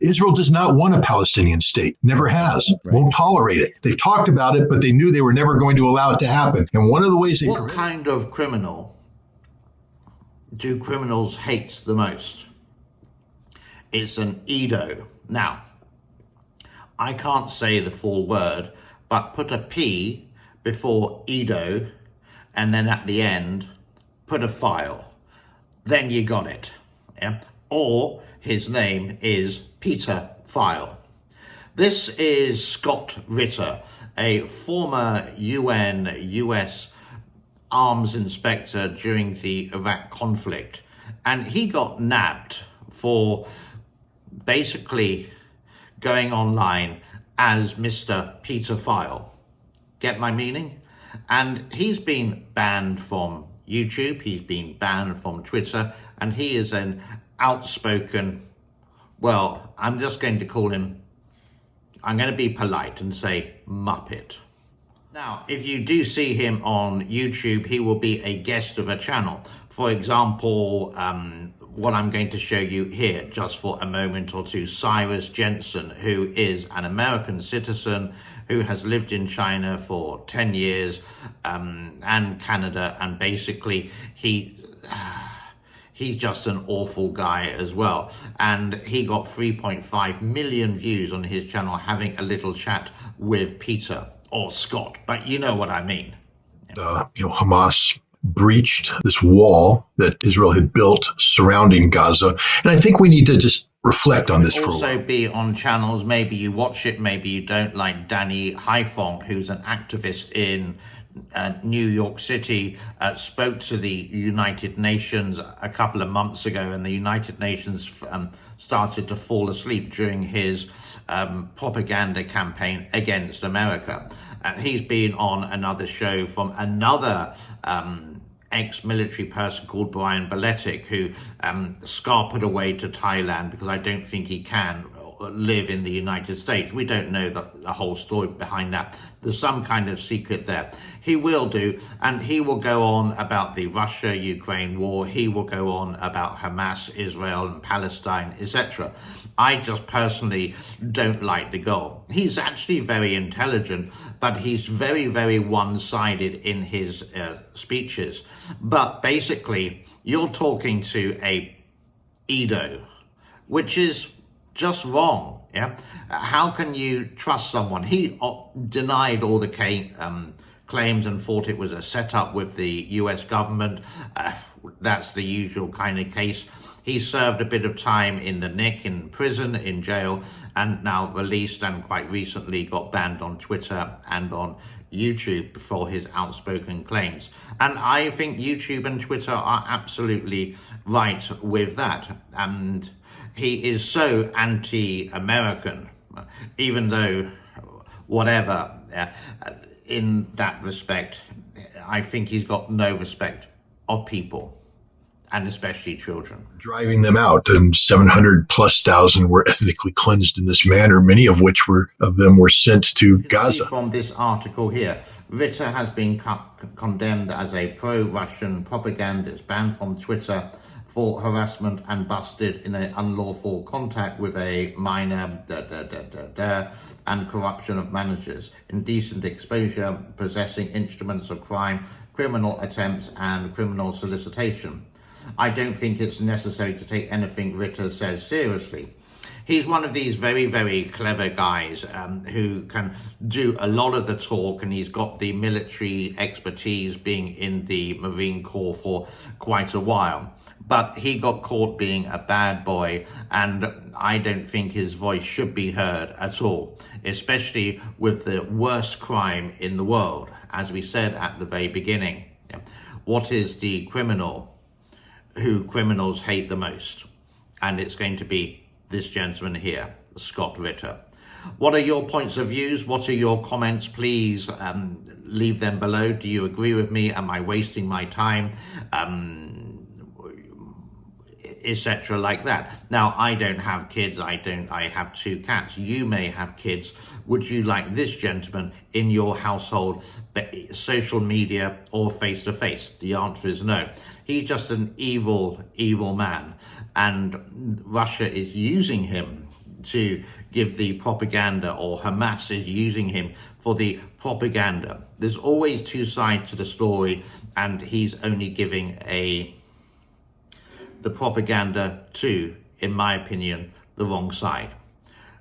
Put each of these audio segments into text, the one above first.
Israel does not want a Palestinian state, never has, won't tolerate it. They've talked about it, but they knew they were never going to allow it to happen. And one of the ways they... What kind of criminal do criminals hate the most? It's an Edo. Now, I can't say the full word, but put a P before Edo, and then at the end, put a file. Then you got it. Yeah? Or his name is Peter File. This is Scott Ritter, a former US arms inspector during the Iraq conflict. And he got nabbed for basically going online as Mr. Peter File. Get my meaning? And he's been banned from YouTube, he's been banned from Twitter, and he is an outspoken, well, I'm just going to call him, I'm going to be polite and say Muppet. Now, if you do see him on YouTube, he will be a guest of a channel. For example, what I'm going to show you here, just for a moment or two, Cyrus Jensen, who is an American citizen who has lived in China for 10 years and Canada, and basically he's just an awful guy as well. And he got 3.5 million views on his channel having a little chat with Peter or Scott, but you know what I mean. Hamas breached this wall that Israel had built surrounding Gaza. And I think we need to just reflect on this for a while. Also be on channels, maybe you watch it, maybe you don't, like Danny Haifong, who's an activist in New York City, spoke to the United Nations a couple of months ago, and the United Nations started to fall asleep during his propaganda campaign against America. He's been on another show from another ex-military person called Btic, who scarpered away to Thailand because I don't think he can live in the United States. We don't know the whole story behind that. There's some kind of secret there. He will do, and he will go on about the Russia-Ukraine war. He will go on about Hamas, Israel, and Palestine, etc. I just personally don't like the goal. He's actually very intelligent, but he's very, very one-sided in his speeches. But basically, you're talking to a Edo, which is just wrong. Yeah, how can you trust someone? He denied all the claims and thought it was a setup with the US government. That's the usual kind of case. He served a bit of time in the NIC, in prison, in jail, and now released, and quite recently got banned on Twitter and on YouTube for his outspoken claims. And I think YouTube and Twitter are absolutely right with that. And he is so anti-American, even though whatever, in that respect, I think he's got no respect of people, and especially children. Driving them out, and 700,000+ were ethnically cleansed in this manner, many of which were sent to Gaza. From this article here, Ritter has been condemned as a pro-Russian propagandist, banned from Twitter for harassment and busted in an unlawful contact with a minor, and corruption of managers, indecent exposure, possessing instruments of crime, criminal attempts, and criminal solicitation. I don't think it's necessary to take anything Ritter says seriously. He's one of these very, very clever guys who can do a lot of the talk, and he's got the military expertise, being in the Marine Corps for quite a while. But he got caught being a bad boy, and I don't think his voice should be heard at all, especially with the worst crime in the world. As we said at the very beginning, what is the criminal who criminals hate the most? And it's going to be this gentleman here, Scott Ritter. What are your points of views? What are your comments? Please leave them below. Do you agree with me? Am I wasting my time? Etc. like that. Now, I don't have kids. I have 2 cats. You may have kids. Would you like this gentleman in your household, social media or face-to-face? The answer is no. He's just an evil, evil man. And Russia is using him to give the propaganda, or Hamas is using him for the propaganda. There's always two sides to the story, and he's only giving the propaganda to, in my opinion, the wrong side.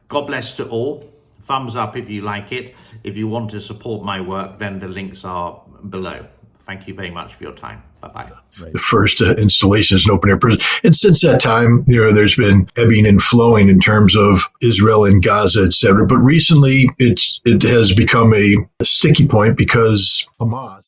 God bless to all. Thumbs up if you like it. If you want to support my work, then the links are below. Thank you very much for your time. Bye-bye. The first installation is an open air prison. And since that time, there's been ebbing and flowing in terms of Israel and Gaza, et cetera. But recently, it has become a sticky point because Hamas